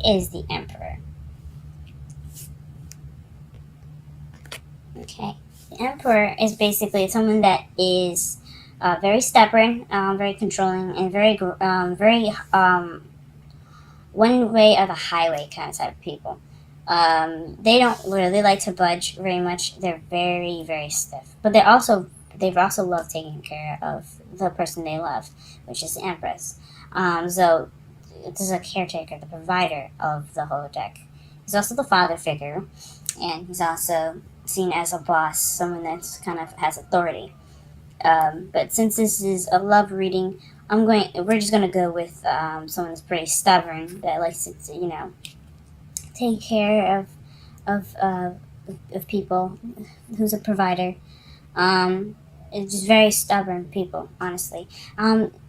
is the Emperor. Okay, the Emperor is basically someone that is very stubborn, very controlling, and very one way or the highway kind of type of people. They don't really like to budge very much. They're very, very stiff. But they've also love taking care of the person they love, which is the Empress. So this is a caretaker, the provider of the whole deck. He's also the father figure, and he's also seen as a boss, someone that's kind of has authority. But since this is a love reading, we're just gonna go with someone that's pretty stubborn, that likes to, take care of people, who's a provider. It's just very stubborn people, honestly.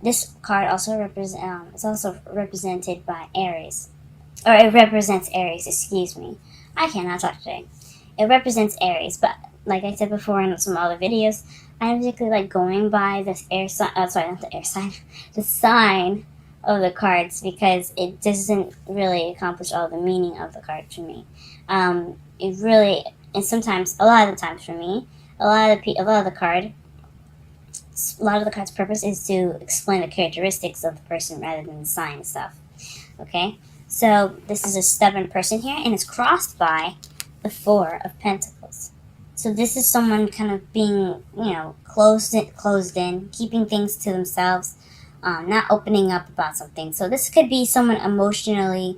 This card also is also represented by Aries, or it represents Aries. Excuse me, I cannot talk today. It represents Aries, but like I said before in some other videos, I particularly like going by this air sign. Sorry, not the air sign, the sign of the cards, because it doesn't really accomplish all the meaning of the card for me. It really, and sometimes, a lot of the times for me, a lot of the card's purpose is to explain the characteristics of the person rather than the sign itself. Okay, so this is a stubborn person here, and it's crossed by the Four of Pentacles. So this is someone kind of being, closed in, keeping things to themselves, not opening up about something. So this could be someone emotionally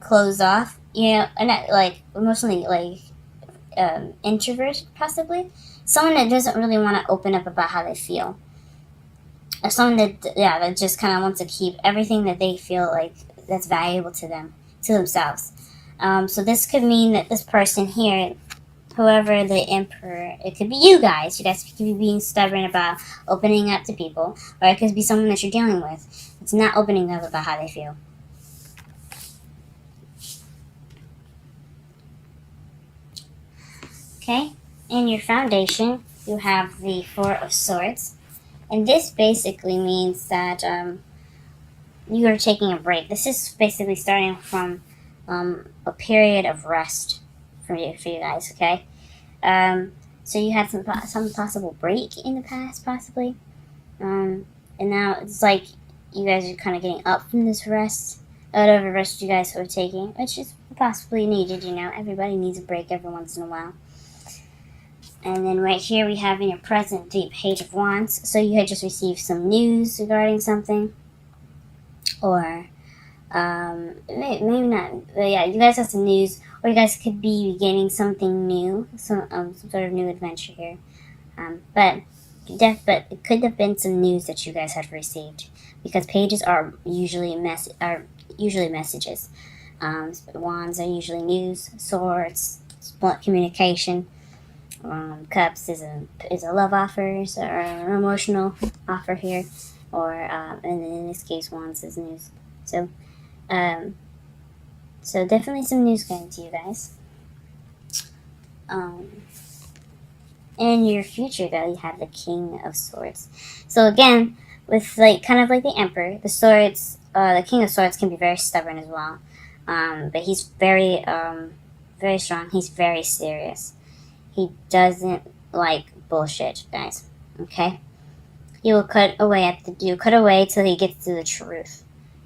closed off, and not, like emotionally introverted, possibly. Someone that doesn't really want to open up about how they feel. Or someone that just kind of wants to keep everything that they feel like that's valuable to them, to themselves. So this could mean that this person here, whoever the Emperor, it could be you guys. You guys could be being stubborn about opening up to people, or it could be someone that you're dealing with. It's not opening up about how they feel. Okay, in your foundation, you have the Four of Swords, and this basically means that you are taking a break. This is basically starting from a period of rest for you guys. Okay, so you had some possible break in the past, possibly, and now it's like you guys are kind of getting up from this rest, whatever rest you guys were taking, which is possibly needed. Everybody needs a break every once in a while. And then right here we have in your present the Page of Wands. So you had just received some news regarding something, or maybe not. But yeah, you guys have some news, or you guys could be beginning something new, some sort of new adventure here. But it could have been some news that you guys had received, because pages are usually messages. Wands are usually news. Swords, communication. Cups is a love offer, or an emotional offer here, or and in this case, Wands is news. So, so definitely some news coming to you guys. In your future, though, you have the King of Swords. So again, with kind of like the Emperor, the swords, the King of Swords can be very stubborn as well. But he's very strong. He's very serious. He doesn't like bullshit, guys. Okay? He will cut away till he gets to the truth.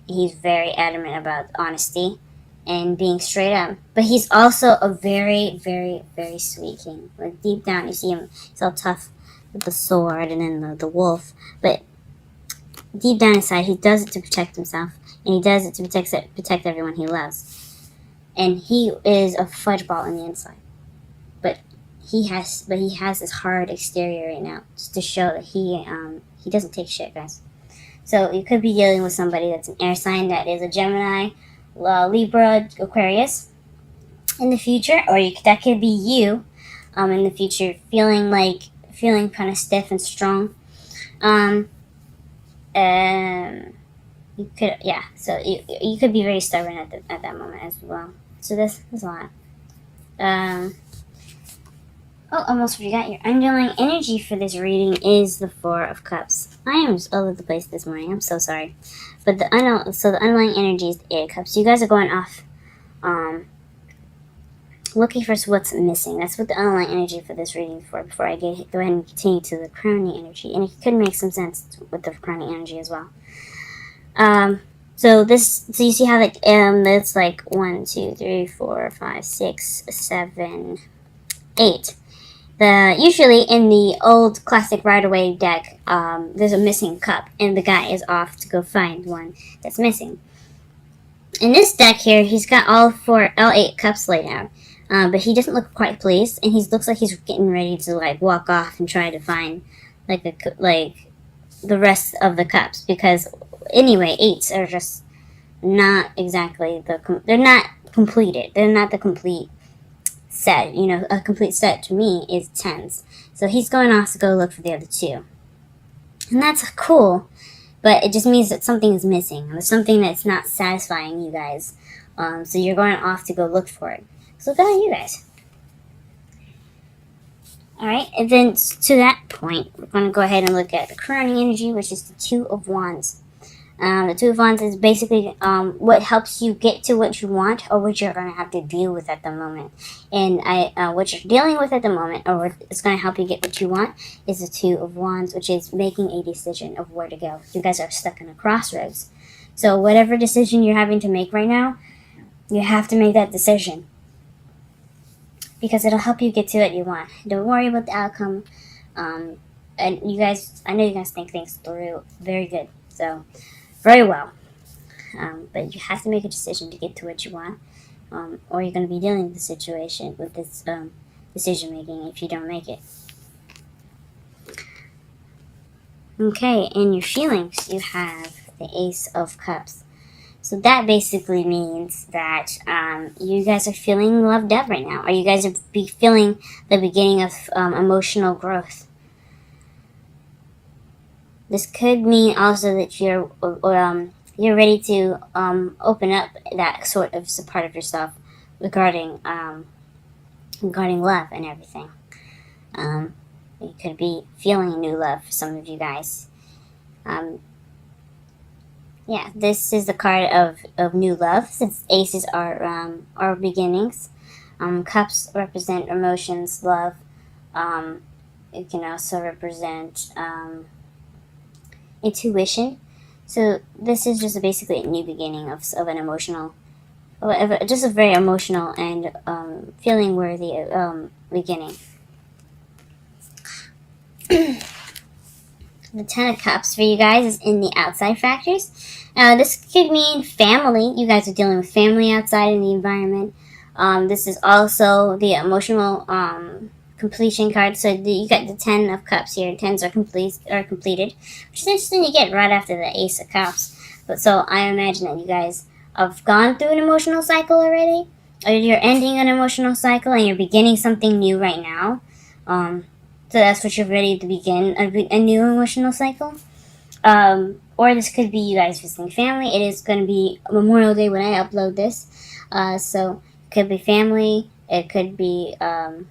He's very adamant about honesty and being straight up. But he's also a very, very, very sweet king. Like deep down, you see him, he's all tough with the sword and then the wolf. But deep down inside, he does it to protect himself, and he does it to protect everyone he loves. And he is a fudge ball on the inside. But he has this hard exterior right now, just to show that he doesn't take shit, guys. So you could be dealing with somebody that's an air sign, that is a Gemini, Libra, Aquarius in the future, or that could be you in the future, feeling kind of stiff and strong. You could, yeah. So you could be very stubborn at that moment as well. So this is a lot. Almost forgot. Your underlying energy for this reading is the Four of Cups. I am just all over the place this morning. I'm so sorry. But the underlying energy is the 8 of Cups. So you guys are going off looking for what's missing. That's what the underlying energy for this reading for. Before I go ahead and continue to the crowning energy, and it could make some sense with the crowning energy as well. So you see how it's like 1, 2, 3, 4, 5, 6, 7, 8. Usually in the old classic Rider-Waite deck, there's a missing cup, and the guy is off to go find one that's missing. In this deck here, he's got all 8 cups laid out, but he doesn't look quite pleased, and he looks like he's getting ready to like walk off and try to find like the rest of the cups, because anyway, 8s are just not exactly they're not completed. They're not the complete set. You know, a complete set to me is 10s. So he's going off to go look for the other 2. And that's cool, but it just means that something is missing. There's something that's not satisfying you guys. So you're going off to go look for it. So good on you guys. Alright, and then to that point, we're going to go ahead and look at the crowning energy, which is the 2 of Wands. The 2 of Wands is basically what helps you get to what you want, or what you're going to have to deal with at the moment. And what you're dealing with at the moment, or what is going to help you get what you want, is the 2 of Wands, which is making a decision of where to go. You guys are stuck in a crossroads. So whatever decision you're having to make right now, you have to make that decision, because it'll help you get to what you want. Don't worry about the outcome. And you guys, I know you guys think things through very good. So, very well. But you have to make a decision to get to what you want. Or you're going to be dealing with the situation, with this decision making, if you don't make it. Okay, in your feelings, you have the Ace of Cups. So that basically means that you guys are feeling loved up right now, or you guys are feeling the beginning of emotional growth. This could mean also that you're ready to open up that sort of part of yourself regarding love and everything. You could be feeling new love for some of you guys. Yeah, this is the card of new love, since aces are beginnings. Cups represent emotions, love. It can also represent intuition. So this is just basically a new beginning of an emotional, just a very emotional and feeling worthy beginning. The 10 of Cups for you guys is in the outside factors. This could mean family. You guys are dealing with family outside in the environment. This is also the emotional completion card. So you got the 10 of Cups here. 10s are completed, which is interesting to get right after the Ace of Cups. But so I imagine that you guys have gone through an emotional cycle already, or you're ending an emotional cycle and you're beginning something new right now. So that's what you're ready to begin, a new emotional cycle. Or this could be you guys visiting family. It is going to be Memorial Day when I upload this. So it could be family. It could be, or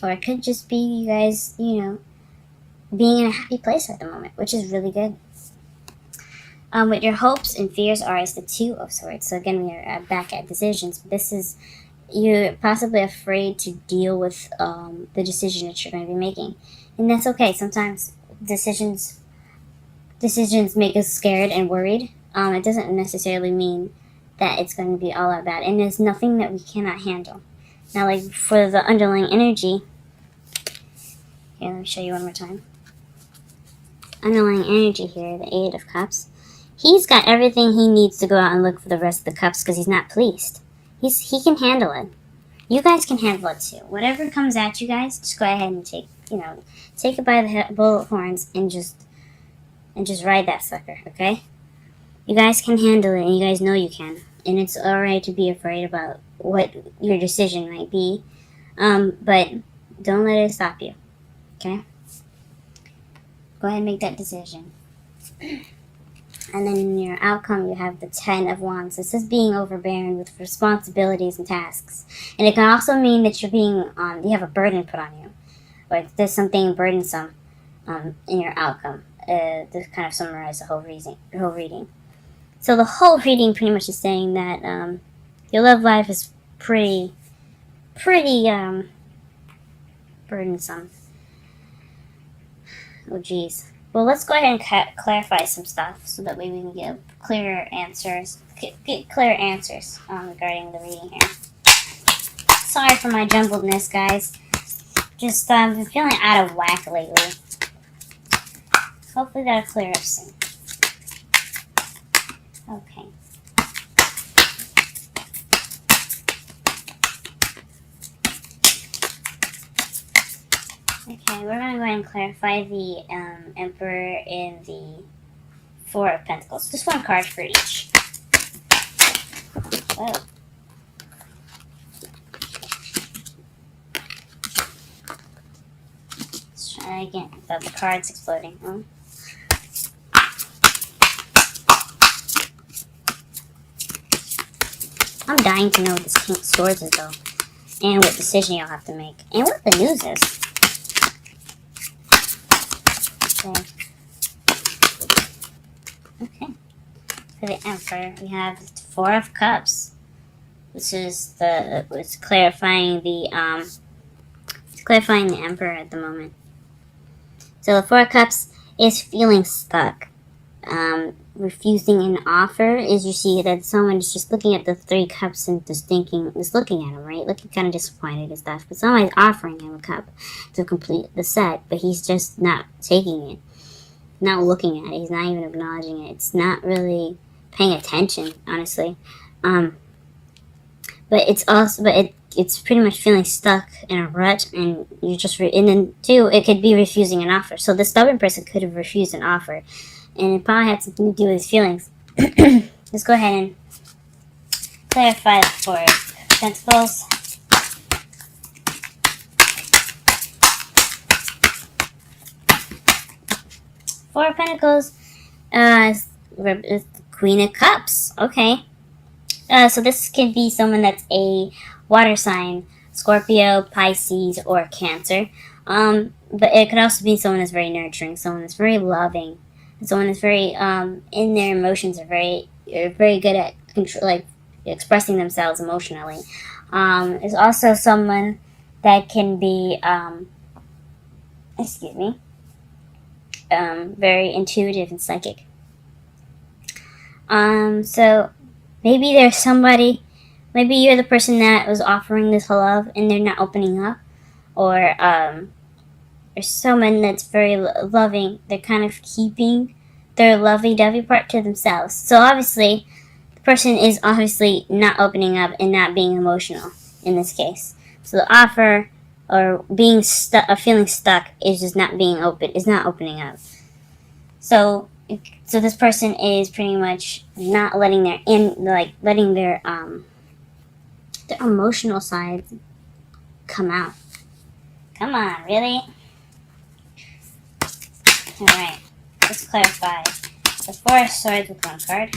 it could just be you guys, being in a happy place at the moment, which is really good. What your hopes and fears are is the 2 of Swords. So again, we are back at decisions. This is, you're possibly afraid to deal with the decision that you're going to be making. And that's okay. Sometimes decisions make us scared and worried. It doesn't necessarily mean that it's going to be all that bad. And there's nothing that we cannot handle. Now, like for the underlying energy, here, let me show you one more time. Underlying energy here, the 8 of Cups. He's got everything he needs to go out and look for the rest of the cups because he's not pleased. He can handle it. You guys can handle it too. Whatever comes at you guys, just go ahead and take it by the bullet horns and just ride that sucker, okay? You guys can handle it, and you guys know you can. And it's alright to be afraid about what your decision might be, but don't let it stop you, okay? Go ahead and make that decision. And then in your outcome, you have the 10 of Wands. This is being overbearing with responsibilities and tasks. And it can also mean that you have a burden put on you. Or there's something burdensome in your outcome. To kind of summarize the whole reading. So the whole reading pretty much is saying that your love life is pretty burdensome. Oh geez. Well, let's go ahead and clarify some stuff so that way we can get clearer answers. Get clear answers regarding the reading here. Sorry for my jumbledness, guys. Just been feeling out of whack lately. Hopefully that'll clear up soon. Okay. Okay, we're going to go ahead and clarify the Emperor and the Four of Pentacles. Just one card for each. Oh. Let's try again without the cards exploding. Oh. I'm dying to know what this King of Swords is, though. And what decision you'll have to make. And what the news is. Okay. For the Emperor, we have the Four of Cups, which is it's clarifying the Emperor at the moment. So the Four of Cups is feeling stuck. Refusing an offer is you see that someone is just looking at the Three Cups and just looking at him, right? Looking kind of disappointed and stuff. But somebody's offering him a cup to complete the set, but he's just not taking it. Not looking at it. He's not even acknowledging it. It's not really paying attention, honestly. But it's pretty much feeling stuck in a rut, and you just and then too, it could be refusing an offer. So the stubborn person could have refused an offer, and it probably had something to do with his feelings. Let's go ahead and clarify the Four of Pentacles. Four of Pentacles is the Queen of Cups. Okay. So this could be someone that's a water sign, Scorpio, Pisces, or Cancer. But it could also be someone that's very nurturing, someone that's very loving, someone that's very in their emotions, are very good at expressing themselves emotionally. Is also someone that can be very intuitive and psychic. So maybe there's somebody, maybe you're the person that was offering this love and they're not opening up, or there's someone that's very loving. They're kind of keeping their lovey-dovey part to themselves. So obviously, the person is obviously not opening up and not being emotional in this case. So the offer or being stuck or feeling stuck is just not being open. Is not opening up. So this person is pretty much not letting their emotional side come out. Come on, really? Alright, let's clarify. The Four of Swords with one card.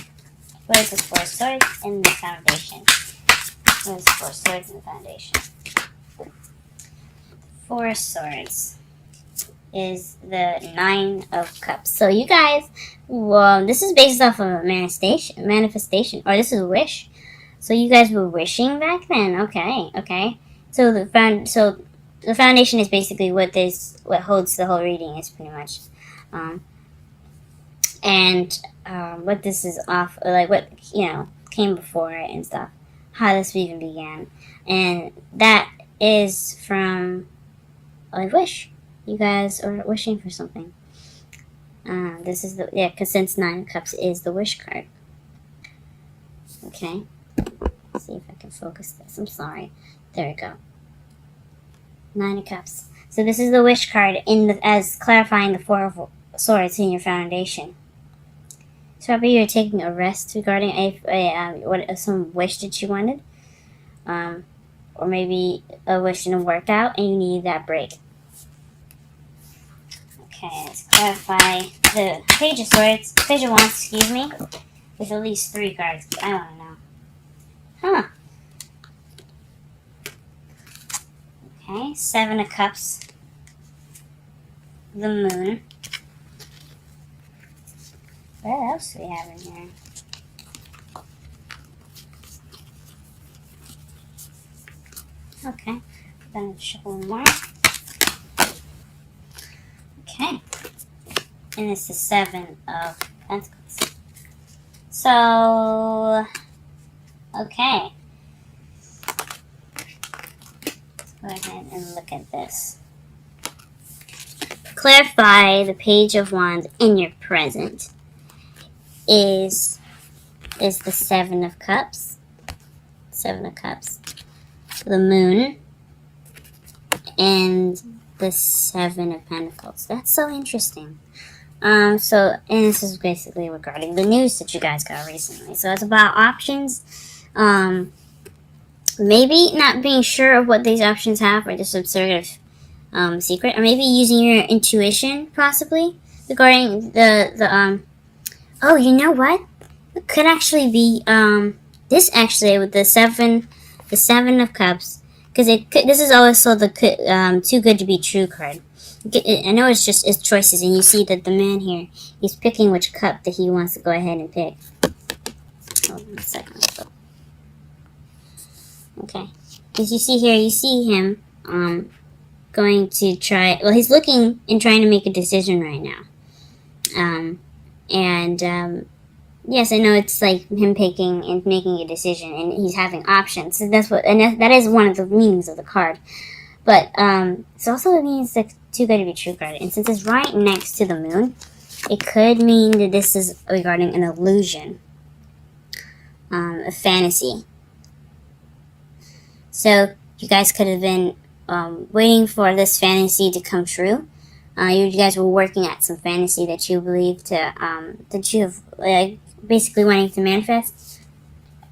What is the Four of Swords in the foundation? What is the Four of Swords in the foundation? Four of Swords is the Nine of Cups. So you guys, well, this is based off of a manifestation, or this is a wish. So you guys were wishing back then. Okay. So the foundation is basically what holds the whole reading is pretty much, what this is off, like what came before it and stuff, how this even began, and that is from a wish. You guys are wishing for something. This is because since Nine of Cups is the wish card. Okay. Let's see if I can focus this. I'm sorry. There we go. Nine of Cups. So this is the wish card as clarifying the Four of Swords in your foundation. So probably you're taking a rest regarding some wish that you wanted, or maybe a wish didn't work out and you need that break. Okay, let's clarify the Page of Swords, Page of Wands, excuse me, with at least 3 cards. I want to know. Huh. Okay, Seven of Cups, the Moon. What else do we have in here? Okay. Then shuffle one more. Okay. And it's the 7 of Pentacles. So, okay. Let's go ahead and look at this. Clarify the Page of Wands in your present is the 7 of Cups. 7 of Cups. The Moon. And the 7 of Pentacles. That's so interesting. And this is basically regarding the news that you guys got recently. So it's about options. Maybe not being sure of what these options have, or just some sort of secret, or maybe using your intuition, possibly regarding the. Oh, you know what? It could actually be this actually with the 7 of Cups, because this is also the too good to be true card. I know it's choices, and you see that the man here, he's picking which cup that he wants to go ahead and pick. Hold on a second. Okay. Because you see him going to try, well, he's looking and trying to make a decision right now. Yes, I know it's like him picking and making a decision, and he's having options. So that is one of the meanings of the card. But it also means the too good to be true card. And since it's right next to the moon, it could mean that this is regarding an illusion, a fantasy. So you guys could have been waiting for this fantasy to come true. You guys were working at some fantasy that you believe that you have basically wanting to manifest.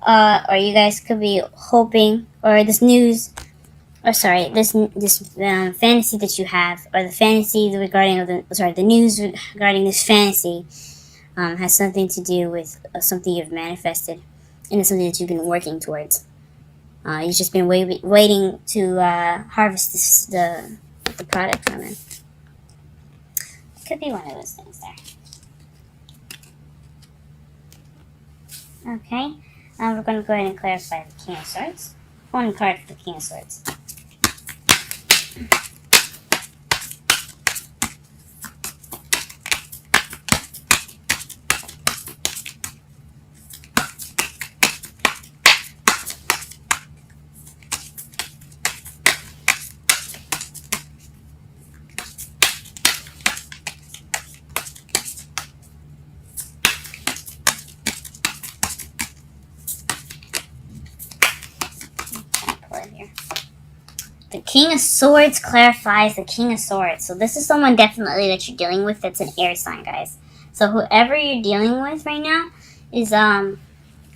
Or you guys could be hoping, or this news. This fantasy that you have, or the fantasy regarding the news regarding this fantasy, has something to do with something you've manifested, and it's something that you've been working towards. You've just been waiting to harvest the product from it. Could be one of those things there. Okay, we're going to go ahead and clarify the King of Swords. One card for the King of Swords. The King of Swords clarifies the King of Swords. So this is someone definitely that you're dealing with that's an air sign, guys. So whoever you're dealing with right now is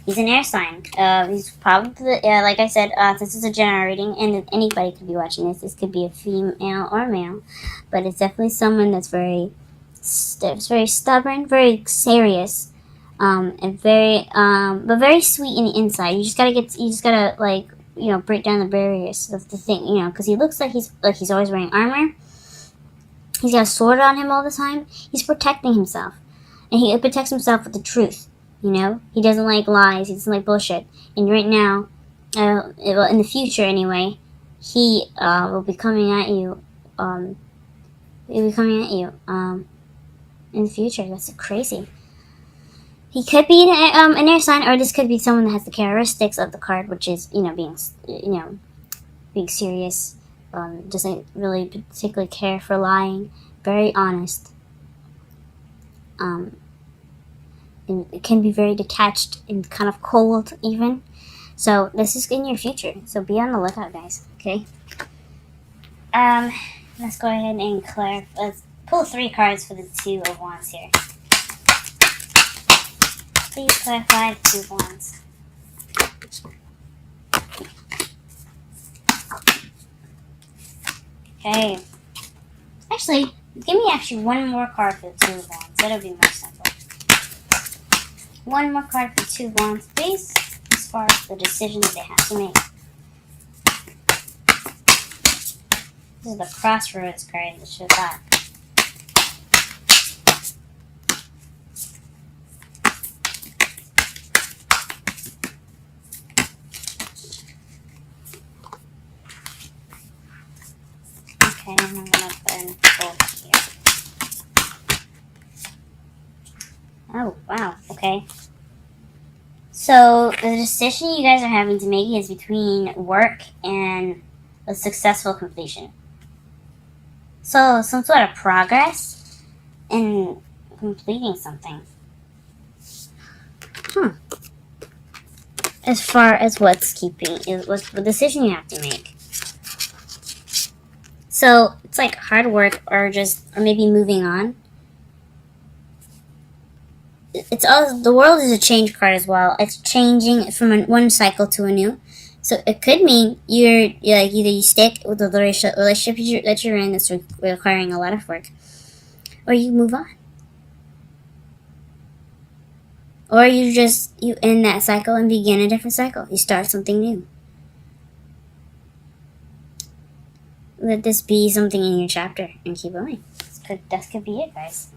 he's an air sign. He's probably like I said, this is a general reading, and anybody could be watching this. This could be a female or male, but it's definitely someone that's very stubborn, very serious, and but very sweet in the inside. You just gotta like, break down the barriers of the thing, because he looks like he's always wearing armor. He's got a sword on him all the time. He's protecting himself, and he protects himself with the truth. He doesn't like lies. He doesn't like bullshit. And right now, in the future anyway, he will be coming at you. He'll be coming at you in the future. That's crazy. He could be an air sign, or this could be someone that has the characteristics of the card, which is being serious, doesn't really particularly care for lying, very honest, and it can be very detached and kind of cold even. So this is in your future. So be on the lookout, guys. Okay. Let's go ahead and let's pull 3 cards for the 2 of Wands here. Please clarify the 2 of Wands. Okay. Actually, give me one more card for the 2 of Wands. That'll be more simple. One more card for the 2 of Wands, please, as far as the decision that they have to make. This is the Crossroads card that should have. Okay, I'm gonna put in both here. Oh, wow, okay. So, the decision you guys are having to make is between work and a successful completion. So, some sort of progress in completing something. As far as what's the decision you have to make. So, it's like hard work or maybe moving on. It's all, the world is a change card as well. It's changing from one cycle to a new. So it could mean you're like either you stick with the relationship that you're in that's requiring a lot of work, or you move on, or you end that cycle and begin a different cycle. You start something new. Let this be something in your chapter and keep going. That could be it, guys.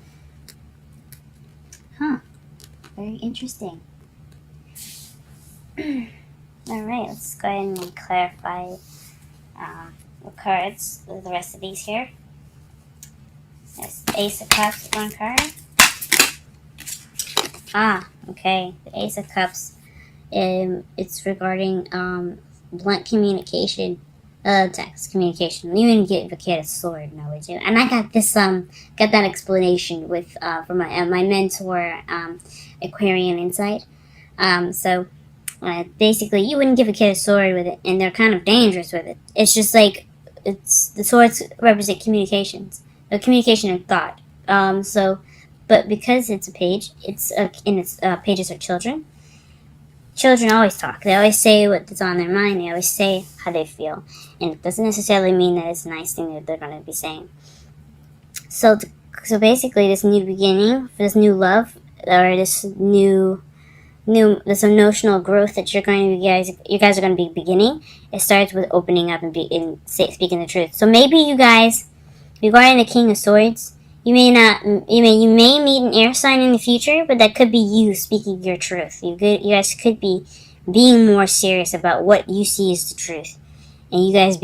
Huh. Very interesting. Alright, let's go ahead and clarify the cards, the rest of these here. There's Ace of Cups, one card. Okay. The Ace of Cups, it's regarding blunt communication, text communication. You even give a kid a sword nowadays too. And I got this got that explanation with from my mentor, Aquarian Insight. Basically, you wouldn't give a kid a sword with it, and they're kind of dangerous with it. It's just like the swords represent communications, communication and thought. But because it's a page, pages are children. Children always talk. They always say what's on their mind. They always say how they feel, and it doesn't necessarily mean that it's a nice thing that they're going to be saying. So basically, this new beginning, this new love, or this this emotional growth that you guys are going to be beginning. It starts with opening up and speaking the truth. So maybe you guys, regarding the King of Swords, you may meet an air sign in the future, but that could be you speaking your truth. You guys could be being more serious about what you see as the truth, and you guys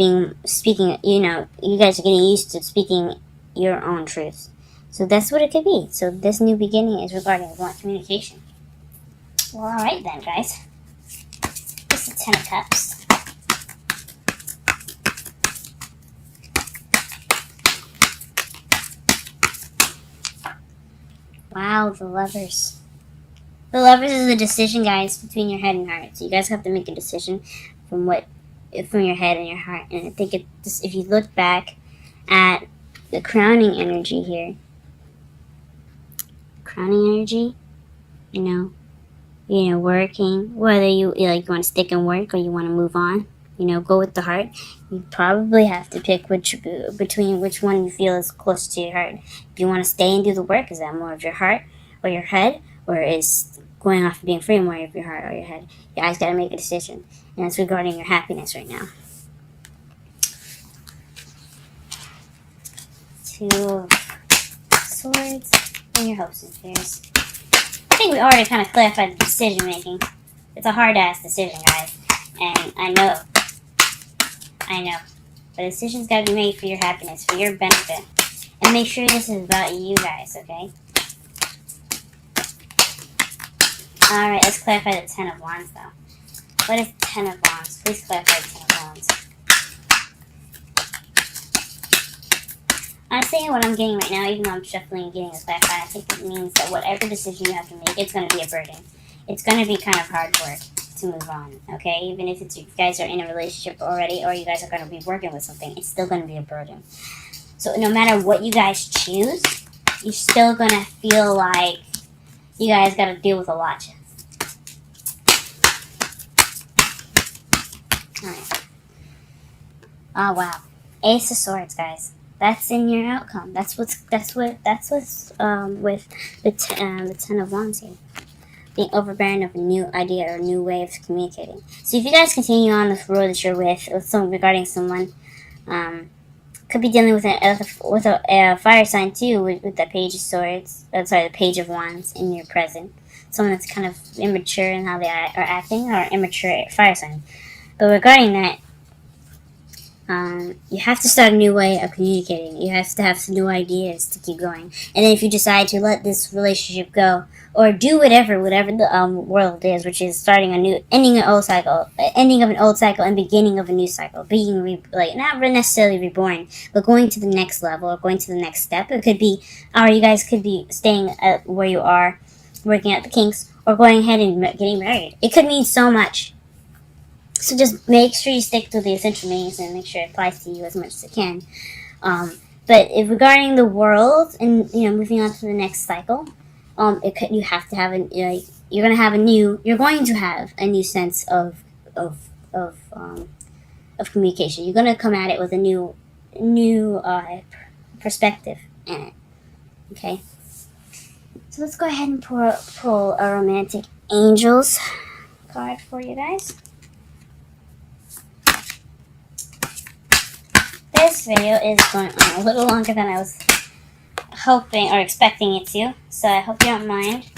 speaking. You guys are getting used to speaking your own truth. So that's what it could be. So this new beginning is regarding blunt communication. Well, alright then, guys. This is Ten of Cups. Wow, the Lovers. The Lovers is a decision, guys, between your head and heart. So you guys have to make a decision from your head and your heart. And I think if you look back at the crowning energy here, working, whether you want to stick and work or you want to move on, go with the heart. You probably have to pick between which one you feel is close to your heart. If you want to stay and do the work, is that more of your heart or your head, or is going off of being free more of your heart or your head? You guys got to make a decision, and it's regarding your happiness right now. Two of Swords and your hopes and fears. I think we already kind of clarified the decision making. It's a hard-ass decision, guys. And I know. But a decision's got to be made for your happiness, for your benefit. And make sure this is about you guys, okay? Alright, let's clarify the Ten of Wands, though. What is Ten of Wands? Please clarify the Ten of Wands. Honestly, what I'm getting right now, even though I'm shuffling and getting this clarified, I think it means that whatever decision you have to make, it's going to be a burden. It's going to be kind of hard work to move on, okay? Even if you guys are in a relationship already, or you guys are going to be working with something, it's still going to be a burden. So no matter what you guys choose, you're still going to feel like you guys got to deal with a lot. Alright. Oh, wow. Ace of Swords, guys. That's in your outcome. That's what's with the Ten of Wands here. Being overbearing of a new idea or a new way of communicating. So if you guys continue on this road that you're with someone regarding someone, could be dealing with a fire sign too, with the Page of Swords. The Page of Wands in your present. Someone that's kind of immature in how they are acting, or immature fire sign. But regarding that, You have to start a new way of communicating. You have to have some new ideas to keep going. And then if you decide to let this relationship go, or do whatever the world is, which is starting a new, ending an old cycle, ending of an old cycle and beginning of a new cycle, being not necessarily reborn, but going to the next level or going to the next step. It could be, or you guys could be staying at where you are, working at the kinks, or going ahead and getting married. It could mean so much. So just make sure you stick to the essential meanings and make sure it applies to you as much as it can. But regarding the world and moving on to the next cycle, you have to have you're going to have a new sense of communication. You're going to come at it with a new perspective in it. Okay. So let's go ahead and pull a romantic angels card for you guys. This video is going on a little longer than I was hoping or expecting it to, so I hope you don't mind.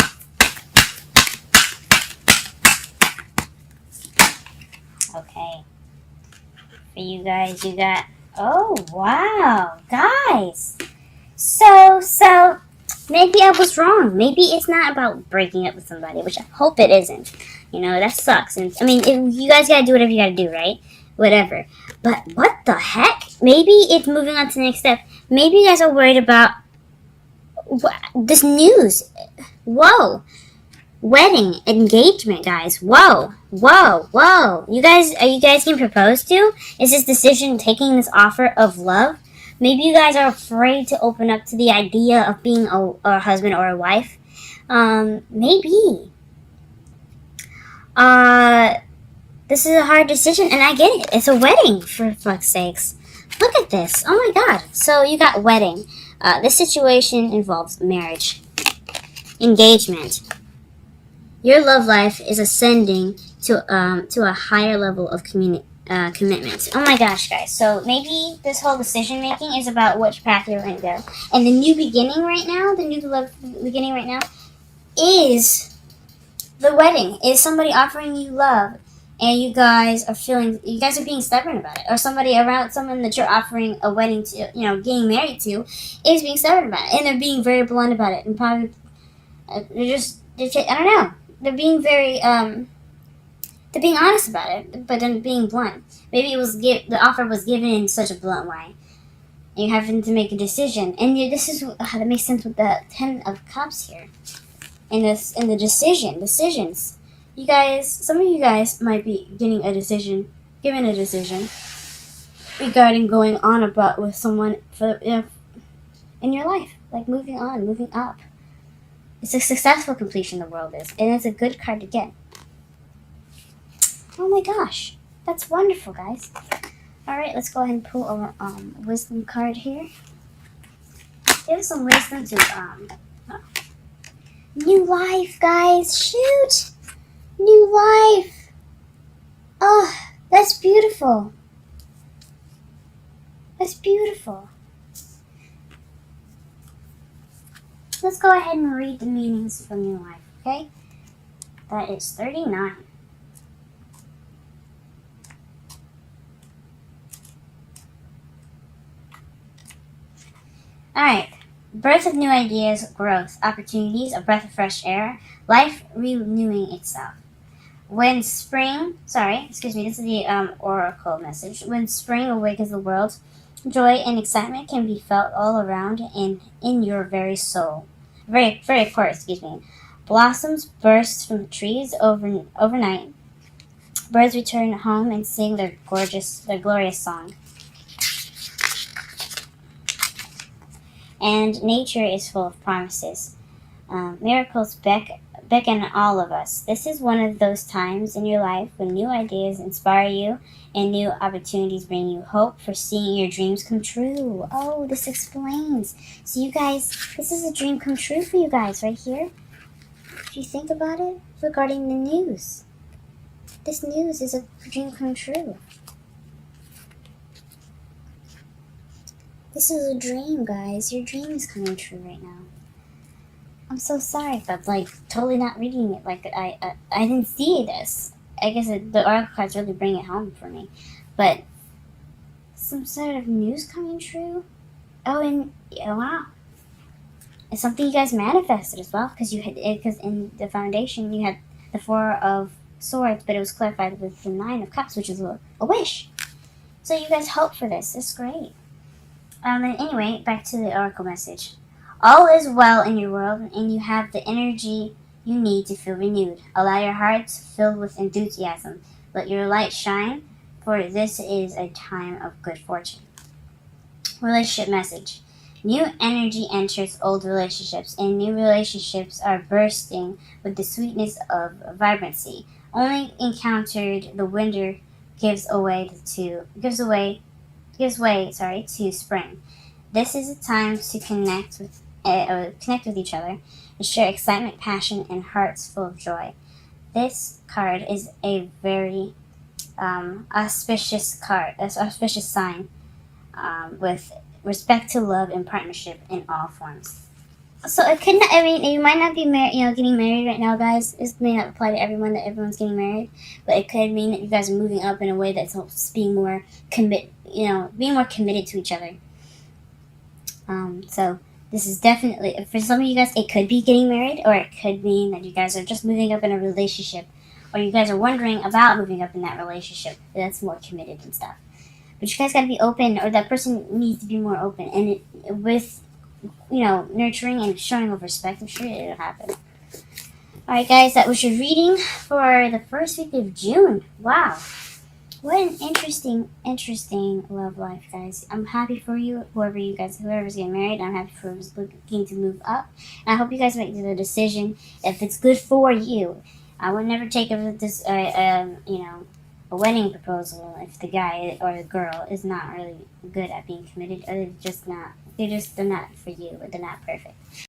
Okay. For you guys, you got, oh wow, guys. So, maybe I was wrong. Maybe it's not about breaking up with somebody, which I hope it isn't. That sucks. And I mean, you guys gotta do whatever you gotta do, right? Whatever. But what the heck? Maybe it's moving on to the next step. Maybe you guys are worried about this news. Whoa. Wedding, engagement, guys. Whoa. Are you guys getting proposed to? Is this decision taking this offer of love? Maybe you guys are afraid to open up to the idea of being a husband or a wife. Maybe. This is a hard decision, and I get it. It's a wedding, for fuck's sakes. Look at this. Oh my god. So you got wedding. This situation involves marriage. Engagement. Your love life is ascending to a higher level of commitment. Oh my gosh, guys. So maybe this whole decision making is about which path you're going to go. And the new beginning right now, is the wedding. Is somebody offering you love. And you guys are being stubborn about it. Or someone that you're offering a wedding to, getting married to, is being stubborn about it. And they're being very blunt about it. And probably, I don't know. They're being very, they're being honest about it, but then being blunt. Maybe the offer was given in such a blunt way. And you're having to make a decision. And that makes sense with the 10 of Cups here. And the decisions. You guys, some of you guys might be given a decision regarding going on about with someone in your life, like moving on, moving up. It's a successful completion, the world is, and it's a good card to get. Oh my gosh, that's wonderful, guys. All right, let's go ahead and pull a wisdom card here. Give some wisdom to new life, guys. Shoot. New life. Oh, that's beautiful. That's beautiful. Let's go ahead and read the meanings for new life, okay? That is 39. Alright. Birth of new ideas, growth, opportunities, a breath of fresh air, life renewing itself. This is the oracle message. When spring awakens the world, joy and excitement can be felt all around and in your very soul. Very core, Blossoms burst from the trees overnight. Birds return home and sing their glorious song. And nature is full of promises. Miracles beckon all of us. This is one of those times in your life when new ideas inspire you and new opportunities bring you hope for seeing your dreams come true. Oh, this explains. So you guys, this is a dream come true for you guys right here. If you think about it, regarding the news. This news is a dream come true. This is a dream, guys. Your dream is coming true right now. I'm so sorry if I'm totally not reading it. I didn't see this. I guess the oracle cards really bring it home for me. But some sort of news coming true. Oh, and yeah, wow. It's something you guys manifested as well, because in the foundation you had the Four of Swords, but it was clarified with the Nine of Cups, which is a wish. So you guys hope for this. It's great. And anyway, back to the oracle message. All is well in your world, and you have the energy you need to feel renewed. Allow your hearts filled with enthusiasm. Let your light shine, for this is a time of good fortune. Relationship message. New energy enters old relationships, and new relationships are bursting with the sweetness of vibrancy. Only encountered the winter gives way to spring. This is a time to connect with each other and share excitement, passion, and hearts full of joy. This card is a very auspicious sign with respect to love and partnership in all forms. So it could not. I mean, you might not be getting married right now, guys. This may not apply to everyone that everyone's getting married, but it could mean that you guys are moving up in a way that's being more being more committed to each other. So this is definitely, for some of you guys, it could be getting married, or it could mean that you guys are just moving up in a relationship, or you guys are wondering about moving up in that relationship that's more committed and stuff. But you guys got to be open, or that person needs to be more open, and with nurturing and showing of respect, I'm sure it'll happen. Alright guys, that was your reading for the first week of June. Wow. What an interesting love life, guys. I'm happy for you, whoever's getting married. I'm happy for who's looking to move up. And I hope you guys make the decision if it's good for you. I would never take a wedding proposal if the guy or the girl is not really good at being committed, or they're not for you, or they're not perfect.